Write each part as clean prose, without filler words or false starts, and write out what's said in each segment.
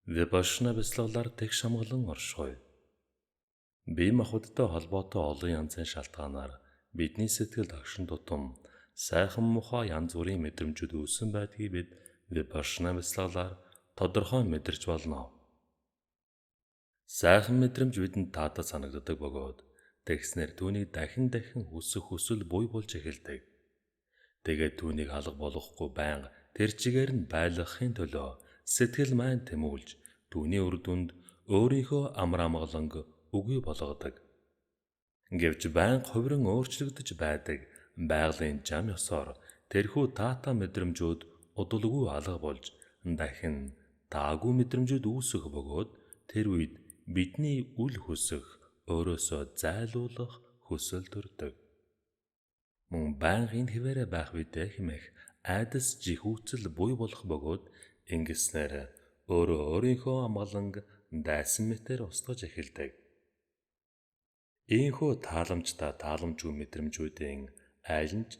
Вибашна бяцлаглаар тэгш хамгаалан оршихуй. Бие махбодтой холбоотой олон янзын шалтгаанаар бидний сэтгэл агшин тутам сайхан муухай янз бүрийн мэдрэмжүүд үүсэн байдгийг бид вибашна бяцлаглаар тодорхой мэдэрч болно. Сайхан мэдрэмж бидэнд таатай санагддаг бөгөөд тэгснэр түүнийг дахин хүсэх хүсэл буй болж эхэлдэг. Тэгээд түүнийг алга болгохгүй байнга тэр чигээр нь байлгахын төлөө сэтгэл маань тэмүүлж түүний үр дүнд өөрийнхөө амар амгаланг үгүй болгодог. Гэвч байнга хувиран өөрчлөгдөж байдаг байгалийн зам ёсоор тэрхүү таатай мэдрэмжүүд удалгүй алга болж дахин таагүй мэдрэмжүүд үүсэх бөгөөд тэр үед бидний үл хүсэх, өөрөөсөө зайлуулах хүсэл төрдөг. Мөн байнга энэ хэвээрээ байх үедээ хэмэх айдас жихүүцэл буй болох бөгөөд ингэснээр өөрийнхөө амгаланг дайсан мэтээр устгаж эхэлдэг. Ийхүү тааламжтай тааламжгүй мэдрэмжүүдийн аль нь ч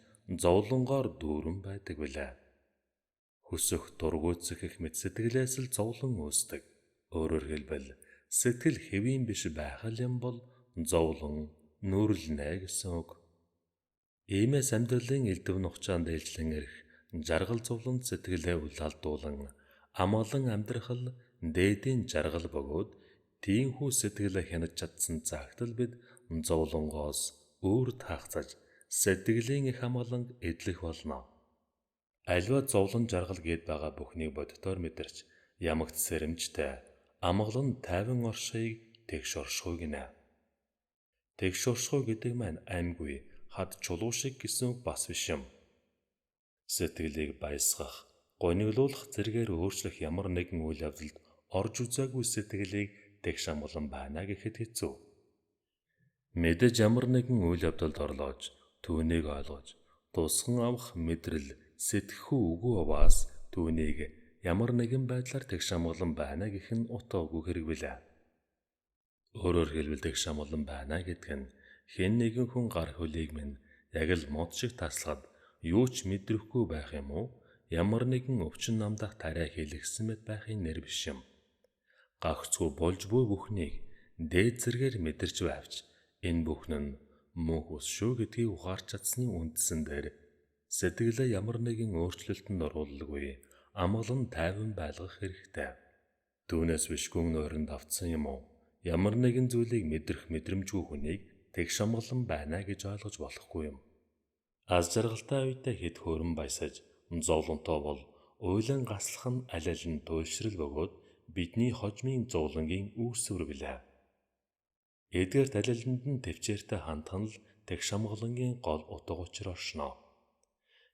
зовлонгоор дүүрэн байдаг билээ. Хүсэх, дургуутсах их мэт сэтгэлээс л зовлон үүсдэг. Өөрөөр хэлбэл сэтгэл хэвийн биш байх юм бол зовлон нүрэлнэ гэсэн үг. Иймээс амьдралын элдв нухчаанд ээлжлэн ирэх жаргал зовлонд сэтгэлээ үл алдуулан амгалан амьдрах л дээдийн жаргал бөгөөд тийхүү сэтгэлээ хянаж чадсан цагт л бид зовлонгоос өөр таахцаж сэтгэлийн их амгаланг эдлэх болно. Альва зовлон жаргал гээд байгаа бүхнийг боддоор мэдэрч ямагт сэрэмжтэй амгалан тайван оршихыг тэгш оршихуй гинэ. Тэгш оршихуй гэдэг маань амьгүй хад чулуу шиг гэсэн үг бас биш юм. Сэтгэлийг баясгах, гониглуулах зэргээр өөрчлөх ямар нэгэн үйл явдалд орж үзээгүй сэтгэлийг тэгш амгалан байна гэхэд хэцүү. Мэдээж ямар нэгэн үйл явдалд орлож, түүнийг ойлгож, тусган авах мэдрэл сэтгэхүй үгүй бас түүнийг ямар нэгэн байдлаар тэгш амгалан байна гэх нь утгагүй хэрэг билээ. Өөрөөр хэлбэл тэгш амгалан байна гэдэг нь хэн нэгэн хүн гар хөлийг минь яг л мод шиг таслахад юу ч мэдрэхгүй байх юм уу? Ямар нэгэн өвчин намдах тариа хийлгсэн мэт байхын нэр биш юм. Гагцгүй болж буй бүхнийг дээд зэргээр мэдэрч байвч энэ бүхэн нь мөнх ус шүү гэдгийг ухаарч чадсны үндсэн дээр сэтгэлээ ямар нэгэн өөрчлөлтөнд оруулалгүй амгалан тайван байлгах хэрэгтэй. Түүнээс биш гүн нойронд автсан юм уу? Ямар нэгэн зүйлийг мэдрэх мэдрэмжгүй хүнийг тэгш амгалан байна гэж ойлгож болохгүй юм. Аз жаргалтай үедээ хэд хөөрөн баясаж зовлонтой бол уйлан гаслах нь аль нь туйлшрал бөгөөд бидний хожмын зовлонгийн үүсвэр билээ. Эдгээрт алиланд нь төвчээртэй хандах нь л тэгш амгалангийн гол утга учир оршно.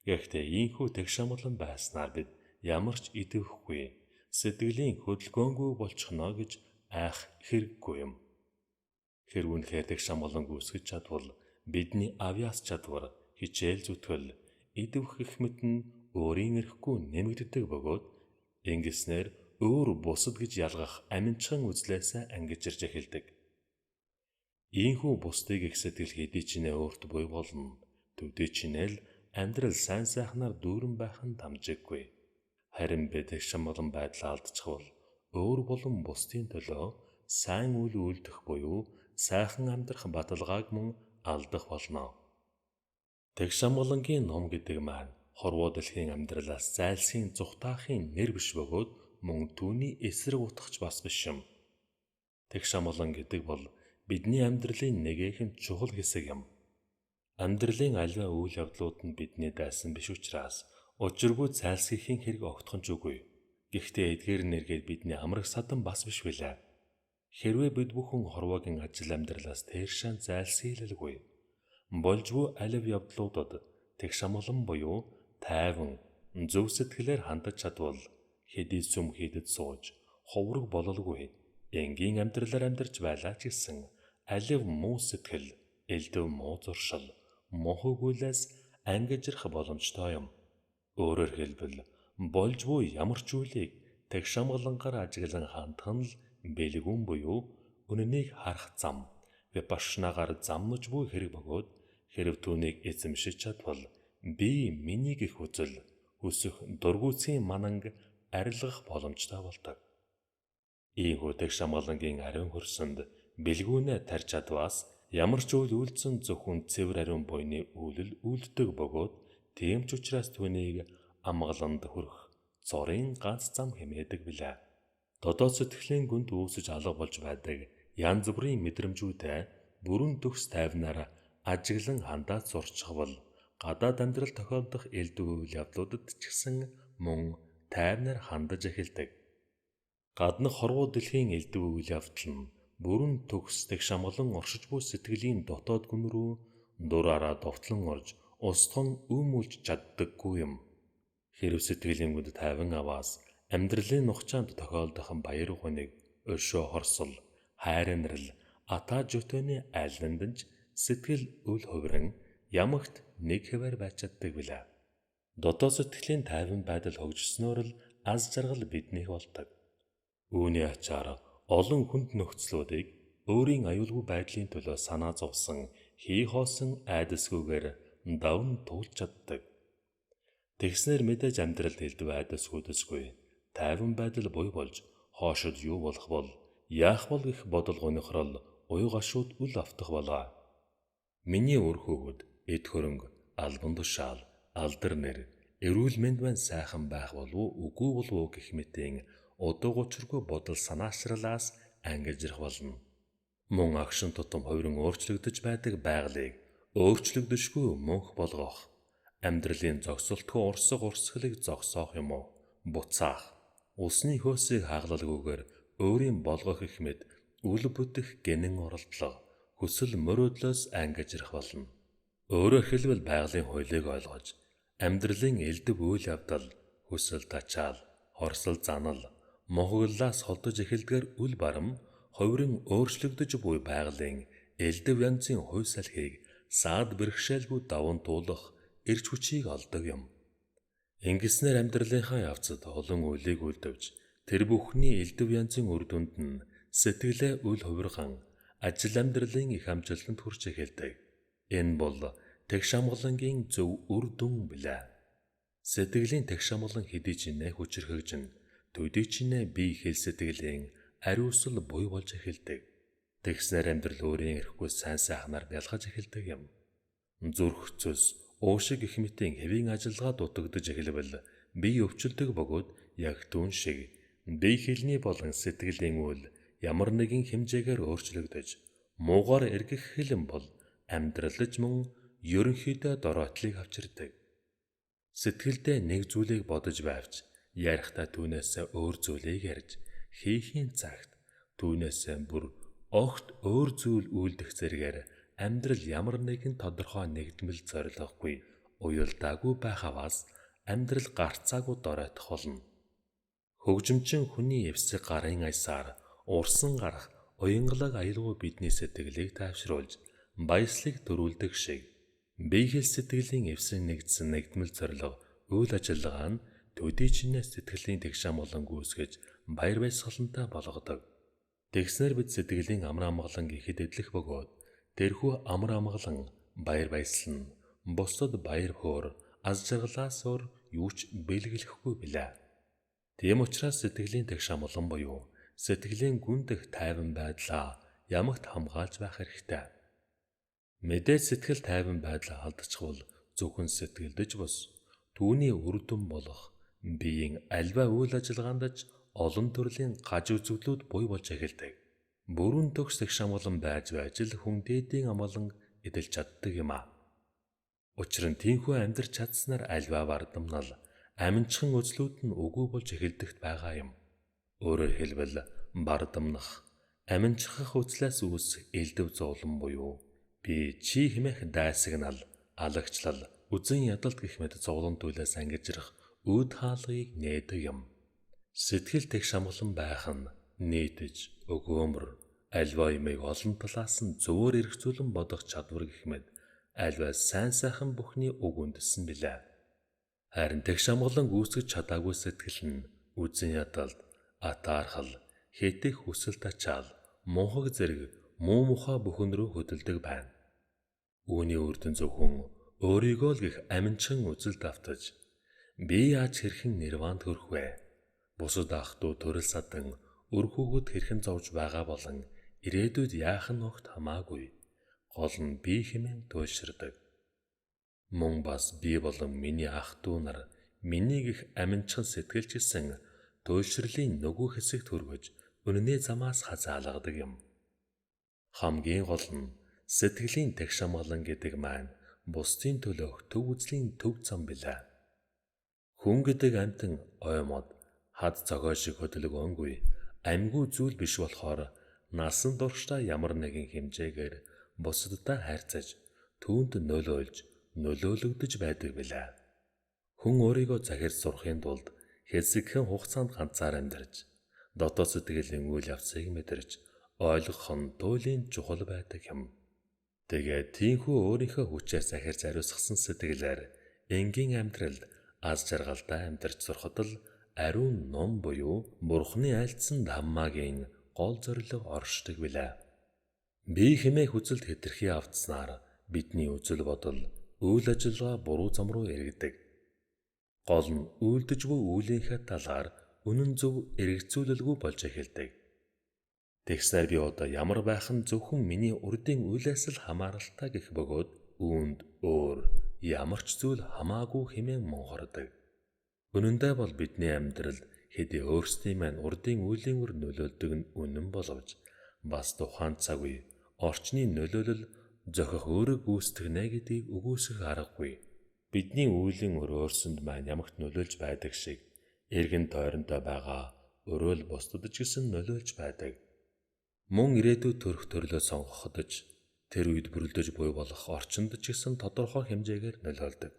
Гэхдээ ийхүү тэгш амгалан байснаар бид ямар ч идэвхгүй сэтгэлийн хөдөлгөөнгүй болчихно гэж айх хэрэггүй юм. Хэрв үнэхээр тэгш амгаланг үүсгэж чадвал бидний авьяас чадвар, хичээл зүтгэл, идэвх гэх мэт нь өөрийн эрэхгүй нэмэгддэг бөгөөд ингэснээр өөр бусад гэж ялгах аминчхан үзлээсээ ангижирж эхэлдэг. Ийхүү бусдыг их сэтгэл хэдий чинээ өөрт буй болно. Төвдөө чинээ л амьдрал сайн сайхнаар дүүрэн байх нь дамжиггүй. Харин бид тэгш амгалан байдлаа алдчихвал өөр болон бусдын төлөө сайн үйл үлдэх буюу сайхан амьдрах баталгааг мөн алдах болно. Тэгш амгалангийн ном гэдэг маань хорвоо дэлхийн амьдралаас зайлсхийн зүхтаахын нэр биш бөгөөд мөн түүний эсрэг утгач бас биш юм. Тэгш амгалан гэдэг бол бидний амьдралын нэгэн чухал хэсэг юм. Амьдралын аливаа үйл явдлууд нь бидний дайсан биш учраас учиргүй зайлсхийхийн хэрэг огтхон ч үгүй. Гэхдээ эдгээр нэргээд бидний амрах садан бас биш билээ. Хэрвээ бид бүхэн хорвоогийн ажил амьдралаас тэршэн зайлсхийлэлгүй болж буй алив явдлуудад тэгш амгалан буюу тайван, зөв сэтгэлээр хандаж чадвал хэдий сүм хийдэд сууж, ховрог бололгүй энгийн амьдралаар амьдарч байлаа ч гэсэн алив муу сэтгэл, элдв муу зуршил, мохог үйлээс ангижрах боломжтой юм. Өөрөөр хэлбэл болж буй ямар ч зүйлийг тэгш амгалангаар ажиглан хандах нь л бэлгүүн буюу үнэнийг харах зам, випашнагаар замнаж буй хэрэг бөгөөд хэрв түүнийг эзэмшиж чадвал би миний гэх үзэл, хүсэх дургуутсийн мананг арилгах боломжтой болдог. Ийхүү тэгш амгалангийн ариун хөрсөнд бэлгүүнээ тарж чадваас ямар ч үйл үйлдсэн зөвхөн цэвэр ариун буйны үйлэл үлддэг бөгөөд тийм ч учраас түүнийг амгаланд хүрэх цорын ганц зам хэмээдэг билээ. Дотоод сэтгэлийн гүнд үүсэж алга болж байдаг янз бүрийн мэдрэмжүүдээ бүрэн төгс тайвнаар ажиглан хандаад сурчхвал гадаад амьдрал тохиолдох элдв үйл явдлуудад ч гэсэн мөн тайвнаар хандаж эхэлдэг. Гаднах хорвоо дэлхийн элдв үйл явдал нь бүрэн төгс тэгш амгалан оршиж буй сэтгэлийн дотоод гүн рүү дураараа довтлон орж устган үүмүүлж чаддаггүй юм. Хэрв сэтгэлийн гүнд тайван аваас амьдралын нухчаанд тохиолдох баяр хүнийг, өшөө хорсол, хайрнарл, атаа жөтөний айлнандж сэтгэл үл хувиран ямагт нэг хэвээр байж чаддаг билээ. Дотоод сэтгэлийн тайван байдал хөгжснөөр л аз жаргал биднийх болдог. Үүний ачаар олон хүнд нөхцлүүдийг өөрийн аюулгүй байдлын төлөө санаа зовсон, хий хоосон айдасгүйгээр давн туулж чаддаг. Тэгснэр мэдээж амьдралд элдв айдасгүйдэсгүй тайван байдал буй болж хоошод юу болох бол яах бол гэх бодолгонохрол уян гашууд үл автах болоо. Миний өр хөвгөд эд хөрөнгө, албан тушаал, алдар нэр, эрүүл мэнд маань сайхан байх болов үгүй болов гэх мэтийн удаг учиргүй бодол санаачралаас ангижрах болно. Мөн агшин тутам хувиран өөрчлөгдөж байдаг байгалыг өөрчлөгдөшгүй мөнх болгох, амьдралын зогсолтгүй урсгалыг зогсоох юм уу? Буцаах, усны хөөсийг хаглалгүйгээр өөрийн болгох их мэд үл бүтэх гэнэн оролдлого, хүсэл мөрөөдлөөс ангижрах болно. Өөрөөр хэлбэл байгалийн хуулийг ойлгож, амьдралын элдв үйл явдал, хүсэл тачаал, хорсол занал, мохоглолоос холдож эхэлдгээр үл барам, хувиран өөрчлөгдөж буй байгалийн элдв янзын хувь салхийг саад бэрхшээлгүй даван туулах эрч хүчийг олдог юм. Ингэснээр амьдралынхаа явцад олон үеийг үлдвж, тэр бүхний элдв янзын үр дүнд нь сэтгэлээ үл хувирган, ажил амьдралын их амжилтанд хүрч эхэлдэг. Энэ бол тэгш амгалангийн зөв үр дүн билээ. Сэтгэлийн тэгш амгалан хэдий ч нэ хүчрхэгжин, төдий ч нэ бие хэл сэтгэлийн ариусл буй болж эхэлдэг. Тэгснээр амьдрал өөрийн эрэхгүй сайн сайхнаар бялгаж эхэлдэг юм. Зүрх цөс, уушиг гэх мэтийн хэвийн ажиллагаа дутагдж эхэлбэл бие өвчлөдөг бөгөөд яг түүн шиг бие хэлний болон сэтгэлийн үйл ямар нэгэн хэмжээгээр өөрчлөгдөж, муугар эргэх хэлэн бол амьдралж мөн ерөнхийдөө дороотлыг авчирдаг. Сэтгэлдээ нэг зүйлийг бодож байвч, ярихдаа түүнээсээ өөр зүйлийг ярьж, хийхийн цагт түүнээсээ бүр огт өөр зүйл үйлдэх зэргээр амьдрал ямар нэгэн тодорхой нэгдмэл зорилгогүй, уялдаагүй байхаваас амьдрал гарцаагүй доройтох болно. Хөгжимчин хүний эвсэг гарын аясаар урсан гарах уянгалаг аюулгүй бидний сэтгэлийг тайвшруулж, баяслыг төрүүлдэг шиг, бие хэл сэтгэлийн эвсэг нэгдсэн нэгдмэл зорилго үйл ажиллагаа нь төдий ч нэ сэтгэлийн тэгш амгалан гүйсгэж баяр баясгалантай болгодог. Тэгснэр бид сэтгэлийн амар амгалан ихэд эдлэх бөгөөд тэрхүү амар амгалан баяр баясгалан бусдад баяр хөөр аз жаргалаас өөр юу ч бэлгэлэхгүй билээ. Тийм учраас сэтгэлийн тэгш амгалан буюу сэтгэлийн гүндэх тайван байдлаа ямагт хамгаалж байх хэрэгтэй. Мэдээж сэтгэл тайван байдлаа алдчихвал зөвхөн сэтгэлдэж бус түүний үр дүн болох биеийн альва үйл ажиллагаанд ч олон төрлийн гаж үзэгдлүүд буй болж эхэлдэг. Бүрэн төгс тэгш амгалан байж л хүн дээдийн амгалан эдэлж чаддаг юм а. Учир нь тийхүү амьдрч чадсанаар альва бардамнал, аминчхан үзлүүд нь үгүй болж эхэлдэгт байгаа юм. Өөрөөр хэлбэл бардамнах, аминчхах үзлээс үүсэх элдв зовлон буюу би чи хэмээх дайсагнал, алагчлал, үзэн ядалт гэх мэт зовлон зүйлээс ангижрах үд хаалгыг нээдэг юм. Сэтгэл тэгш амгалан байх нь нийтж, өгөөмөр, альва юмыг олон талаас нь зөвөр эргцүүлэн бодох чадвар гэх мэт альва сайн сайхан бүхний уг үндэсэн билээ. Харин тэгш амгалан гүйцэж чадаагүй сэтгэл нь үзэн ядалт, атаархал, хэтэх хүсэл тачаал, мунхаг зэрэг муу мухаа бүхэн рүү хөдөлдөг байна. Үүний үр дүн зөвхөн өөрийгөө л гих аминчхан үзэлд автаж би яаж хэрхэн нирваанд хүрэх вэ? Бусад ах トゥ төрөл садан үр хүүхэд хэрхэн зовж байгаа болон ирээдүйд яах нь огт хамаагүй. Гол нь би хэмээн туйлширдаг. Мөн бас би болон миний ах дүү нар миний гих аминчхан сэтгэлж исэн туйлшрлын нөгөө хэсэгт хүргэж үнэнээ замаас хазаалгадаг юм. Хамгийн гол нь сэтгэлийн тэгшамгалан гэдэг маань бусдын төлөөх төв үзлийн төв зам билээ. Хүн гэдэг амьтан оймод хад цогоо шиг хөдөлгөөнгүй амьгүй зүйл биш болохоор насан туршдаа ямар нэгэн хэмжээгээр бусдад хайрцаж түүнд нөлөөлөгдөж байдаг билээ. Хүн өөрийгөө захирч сурахын тулд хэсэгхэн хугацаанд ганцаар амьдарч дотоод сэтгэлийн үйл явцыг мэдэрч ойлгох нь туйлын чухал байдаг юм. Тэгээд тийхүү өөрийнхөө хүчээр захирч ариусгасан сэтгэлээр энгийн амьдралд аз жаргалтай амьдарч сурахад л ариун ном буюу Бурхны айлдсан Дhammaгийн гол зорилго оршдог билээ. Би хэмээх үзэлд хэтэрхий автснаар бидний үзэл бодол, үйл ажиллагаа буруу зам руу эргэдэг. Гол нь үйлдэж буй үйлийнхээ талаар үнэн зөв эргэцүүлэлгүй болж эхэлдэг. Тэгснээр би одоо ямар байх нь зөвхөн миний урдын үйлээс л хамааралтай гэх бөгөөд үүнд өөр ямар ч зүйл хамаагүй хэмээн монхордог. Үнэн дээр бол бидний амьдралд хэдий өөрсдийн маань урдын үеийн үр нөлөөлдөг нь үнэн боловч бас тухайн цаг үе орчны нөлөөлөл зохих өөрөг гүйцэтгэнэ гэдгийг үгүйсгэх аргагүй. Бидний үеийн үр өөрсөнд маань ямагт нөлөөлж байдаг шиг эргэн тойрондоо байгаа өрөөл бусдад ч гэсэн нөлөөлж байдаг. Мөн ирээдүйд төрөх төрлөө сонгоход ч тэр үед бүрлдэж буй болох орчинд ч гэсэн тодорхой хэмжээгээр нөлөөлдөг.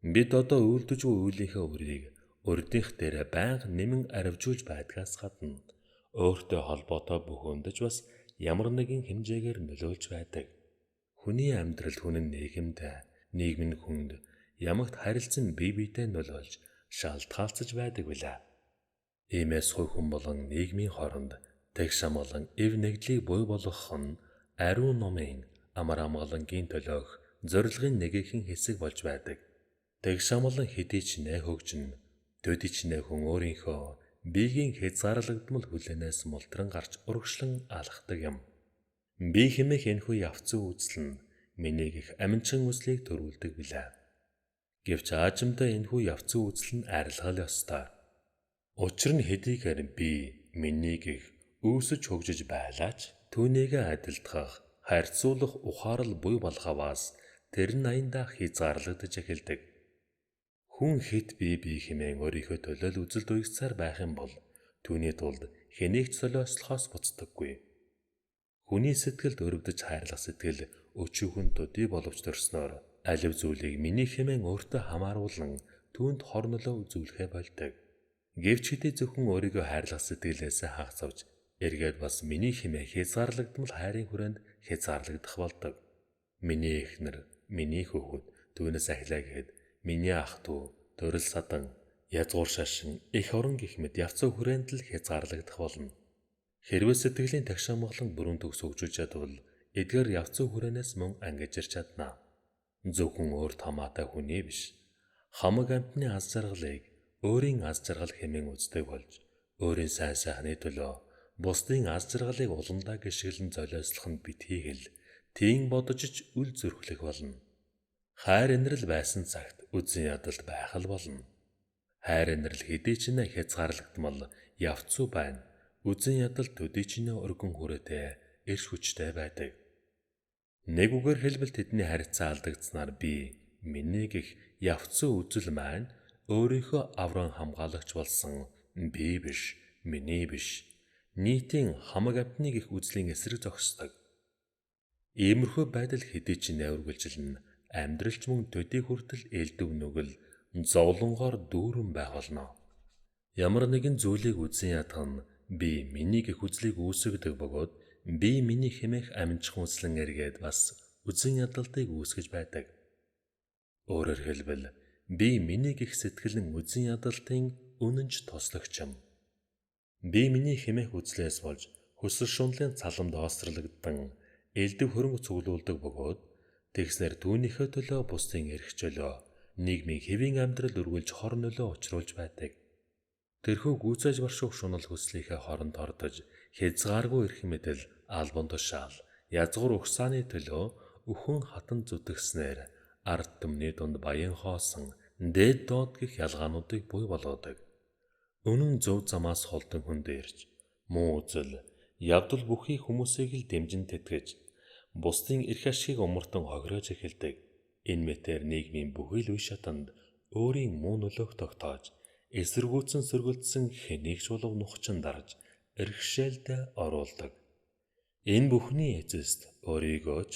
Бид одоо үйлдэж буй үйлийнхээ үрийг урдынх дээр байнга нэмэн арвижуулж байдгаас гадна өөртөө холбоотой бүх өндөж бас ямар нэгэн хэмжээгээр нөлөөлж байдаг. Хүний амьдрал хүн нийгэмд, нийгэм нь хүнд ямагт харилцан бие биедээ нөлөөлж шалтгаалцаж байдаг билээ. Иймээс хүн болон нийгмийн хооронд тэгшам болон эв нэгдлийг буй болгох нь ариун номын амар амгалангийн төлөөх зорилгын нэгэн хэсэг болж байдаг. Тэгшам болон хэдий ч нэ хөгжин, төдий ч нэ хүн өөрийнхөө биеийн хязгаарлагдмал хүлээнээс мултран гарч урагшлан алхдаг юм. Би хэмээх энэхүү явцсан үзэл нь миний гих аминчин үзлийг төрүүлдэг билээ. Гэвч аажимдаа энэхүү явцсан үзэл нь арилгал ёстой. Учир нь хэдийгээр би миний гих үүсэж хөгжиж байлаач түүнийгээ адилтгах, харьцуулах ухаарал буй болгооваас тэр нь аяндаа хязгаарлагдаж эхэлдэг. Хүн хэд бие хэмээн өөрийнхөө төлөөл үзэлд уягцаар байх юм бол түүний тулд хэнийг ч солиослохоос буцдаггүй. Хүний сэтгэлд өрөвдөж хайрлах сэтгэл өчүүхэн төдий боловч төрснөөр алив зүйлийг миний хэмээн өөртөө хамааруулан түүнд хорнолоо үзүүлэхэ болдог. Гэвч хэдий зөвхөн өөрийгөө хайрлах сэтгэлээс хагацвч эргээд бас миний хэмээн хязгаарлагдмал хайрын хүрээнд хязгаарлагдах болдог. Миний эхнэр, миний хүүхэд түүнээс ахилаа гэхэд миний ах дүү, төрөл садан, язгуур шашин, их орон гэх мэт явцсан хүрээнд л хязгаарлагдах болно. Хэрвээ сэтгэлийн тагшаамгалан бүрэн төгс хөгжүүлж чадвал эдгээр явцсан хүрээнээс мөн ангижирч чадна. Зөвхөн өөрт хамаатай хүний биш. Хамаг амьтны аз жаргалыг өөрийн аз жаргал хэмээн үздэг болж өөрийн сайн сайхны төлөө бусдын аз жаргалыг уландаа гიშгэлэн золиослох нь битгий хэл тийм бодож ч үл зүрхлэх болно. Хайр инрэл байсан цагт үзэн ядалт байх л болно. Хайр инрэл хэдий ч нэ хязгаарлагдмал явцуу байна. Үзэн ядалт төдий ч нэ өргөн хүрээтэй эрш хүчтэй байдаг. Нэг үгээр хэлбэл тэдний харьцаа алдагдсанаар би миний гих явцуу үзэл маань өөрийнхөө авран хамгаалагч болсон би биш, миний биш. Нийтийн хамаг амьтны гих үзлийн эсрэг зогсдог. Иймэрхүү байдал хэдий ч нэ үргэлжилнэ. Амьдралч мөн төдий хүртэл элдв нүгэл зовлонгоор дүүрэн байх болно. Ямар нэгэн зүйлийг үзэн ядах нь би миний гих үзлийг үүсгдэг бөгөөд би миний хэмээх аминчхан үзлэн эргээд бас үзэн ядалтыг үүсгэж байдаг. Өөрөөр хэлбэл би миний гих сэтгэлэн үзэн ядалтын үнэнч тослогч юм. Би миний хэмээх үзлээс болж хүсэл шунлын цаламд оосрлогдсон элдв хөрөнгө цуглуулдаг бөгөөд тэгснэр түүнийхээ төлөө бусдын эрх чөлөө нийгмийн хэвийн амьдрал өргүүлж хор нөлөө учруулж байдаг. Тэрхүү гүйцээж баршуух шунал хүслийнхээ хоронд ордож хязгааргүй эрх мэдэл, албан тушаал, язгуур ухсааны төлөө өхөн хатан зүтгэснээр ард түмний дунд баян хоосон дээд доод гих ялгаануудыг буй болгодог. Үнэн зөв замаас холдон хүн дээрч муу үзэл, явдал бүхий хүмүүсийг л дэмжин тэтгэж, бусдын эрх ашгийг умартан хохироож эхэлдэг. Энэ мэтээр нийгмийн бүхий л үе шатанд өөрийн муу нөлөөг тогтоож, эсэргүүцэн сөргөлдсөн хэнийг ч болов нухчин дарж, эрхшээлдээ оруулдаг. Энэ бүхний эцэст өөрийгөө ч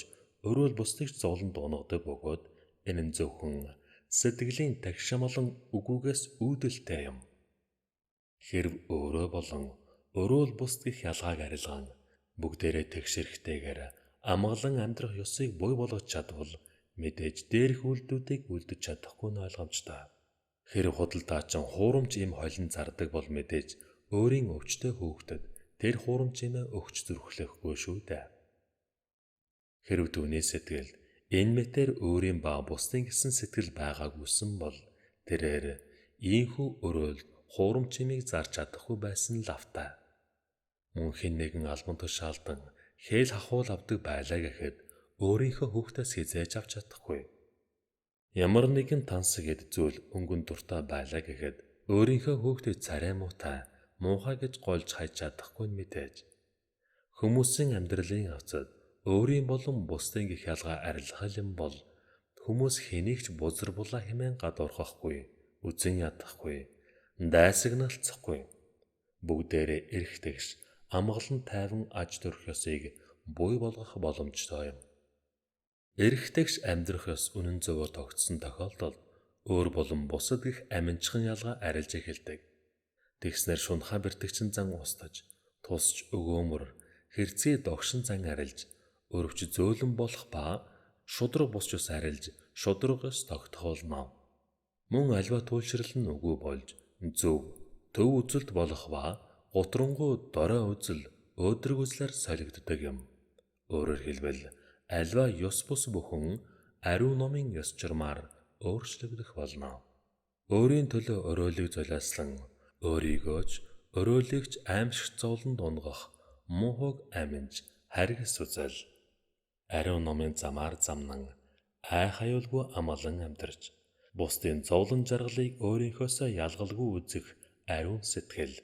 өрөөл бусдыг зовлонд унагадаг бөгөөд энэ нь зөвхөн сэтгэлийн тагшамалан үгүйгээс үүдэлтэй юм. Хэрв өөрөө болон өрөөл бусдыг ялгааг арилгаан бүгдээрээ тэгш эрхтэйгээр амгалан амьдрах ёсыг буй болгож чадвал мэдээж дээрх үйлдэлүүдийг үлдэж чадахгүй нь ойлгомжтой. Хэрв худалдаачин хуурамч им холин зардаг бол мэдээж өөрийн өвчтөе хүүхдэд тэр хуурамч имээ өгч зүрхлэхгүй шүү дээ. Хэрв түүний сэтгэлд энэ мэтэр өөрийн ба бусдын гэсэн сэтгэл байгаагүйсэн бол тэрээр ийхүү өрөөлд хуурамч имийг зарж чадахгүй байсан л автаа. Мөн хэн нэгэн албан тушаалдан хэл хахуул авдаг байлаа гэхэд өөрийнхөө хүүхдээс хизээж авч чадахгүй. Ямар нэгэн тансаг эд зүйл өнгөн дуртай байлаа гэхэд өөрийнхөө хүүхдэд царай муутай, муухай гэж гольж хайж чадахгүй нь мэдээж. Хүмүүсийн амьдралын явцад өөрийн болон бусдын гих ялгаа арилгах юм бол хүмүүс хэнийг ч бузар булаа хэмээн гадуурхахгүй, үзэн ядахгүй, дайсагналцахгүй. Бүгдээрээ эрх тэгш, амгалан тайван аж төрөх ёсыг буй болгох боломжтой юм. Эрх тэгш амьдрах ёс үнэн зөвөөр тогтсон тохиолдолд өөр болон бусад гих аминчхан ялгаа арилж эхэлдэг. Тэгснэр шунхаа бэртэгчин зан устж, тусч өгөөмөр, хэрцгий догшин зан арилж, өрөвч зөөлөн болох ба шудраг бусч ус арилж, шудраг ус тогтхолно. Мөн альва туйлшрал нь үгүй болж, зөв, төв үзэлт болох ба гутрангуй дорой үзэл, өөдрөг үзлэр солигддог юм. Өөрөөр хэлбэл альва ёс бус бүхэн ариун номын ёс журмаар өөрчлөгдөх болно. Өөрийн төлөө өрөөлийг золиослон, өөрийгөө ч өрөөлийг ч аимшигт зовлонд унгах муухайг аминж харгас үзэл. Ариун номын замаар замнан ай хаюулгүй амгалан амьдарч, бусдын зовлон жаргалыг өөрийнхөөсөө ялгалгүй үзэх ариун сэтгэл.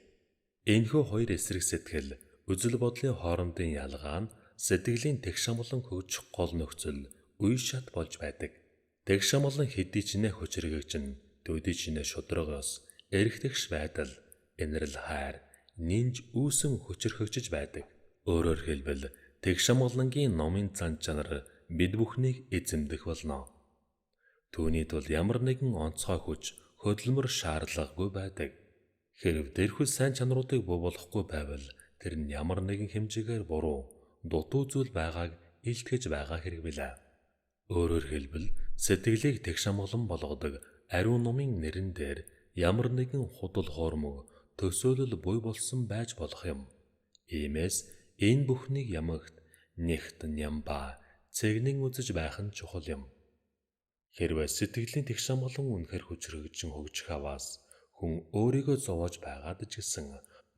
Энэхүү хоёр эсрэг сэтгэл, үзэл бодлын хоорондын ялгаа нь сэтгэлийн тэгшамалан хөгжих гол нөхцөл үе шат болж байдаг. Тэгшамалан хэдий ч нэ хүчрэгэгжин, төдий ч нэ шудрагаас эргэтгш байдал, инэрл хайр, нинж үүсэн хүчрхэгжиж байдаг. Өөрөөр хэлбэл тэгшамалангийн номын цан чанар бид бүхнийг эзэмдэх болно. Түүний тул ямар нэгэн онцгой хүч, хөдөлмөр шаардлагагүй байдаг. Хэрв тэрхүү сайн чанаруудыг бий болохгүй байвал тэр нь ямар нэгэн хэмжээгээр буруу, дутуу зүйл байгааг илтгэж байгаа хэрэг билээ. Өөрөөр хэлбэл сэтгэлийг тэгшамгалан болгодог ариун номын нэрэн дээр ямар нэгэн худал хуурмаг төсөөлөл буй болсон байж болох юм. Иймээс энэ бүхнийг ямагт нэгт нямба цэгнэн үзэж байх нь чухал юм. Хэрвээ сэтгэлийн тэгшамгалан үнэхэр хүчрхэгжин хөгжих аваас хүн өөрийгөө зовоож байгаад ч гэсэн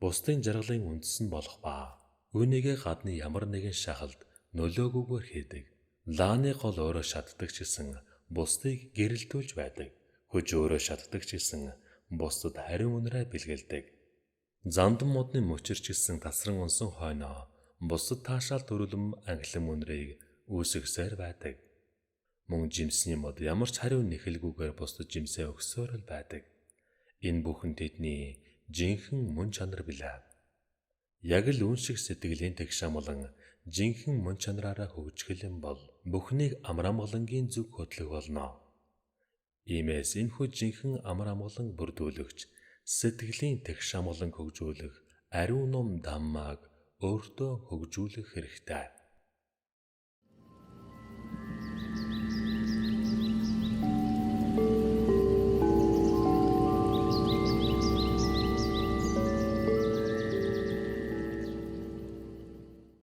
бусдын жаргалын үндэс нь болох ба үүнийгээ гадны ямар нэгэн шахалд нөлөөгүйгээр хийдэг. Лааны гол өөрөө шатдаг ч гэсэн бусдыг гэрэлтүүлж байдаг. Хүч өөрөө шатдаг ч гэсэн бусдад хариу үнрээ бэлгэлдэг. Зандан модны мөчөр ч гэсэн тасран унсан хойноо бусдад таашаал төрөлм анхлан үнрийг үүсгэсээр байдаг. Мөн жимсний мод ямар ч хариу нэхэлгүйгээр бусдад жимсээ өгсөөр л байдаг. Энэ бүхэн тэдний жинхэнэ мөн чанар билээ. Яг л үн шиг сэтгэлийн тэгшамалан жинхэнэ мөн чанараараа хөгжих юм бол бүхнийг амар амгалангийн зүг хөтлөх болно. Иймээс энэхүү жинхэнэ амар амгалан бүрдүүлэгч сэтгэлийн тэгшамалан хөгжүүлэх ариун ном Даммааг өөртөө хөгжүүлэх хэрэгтэй.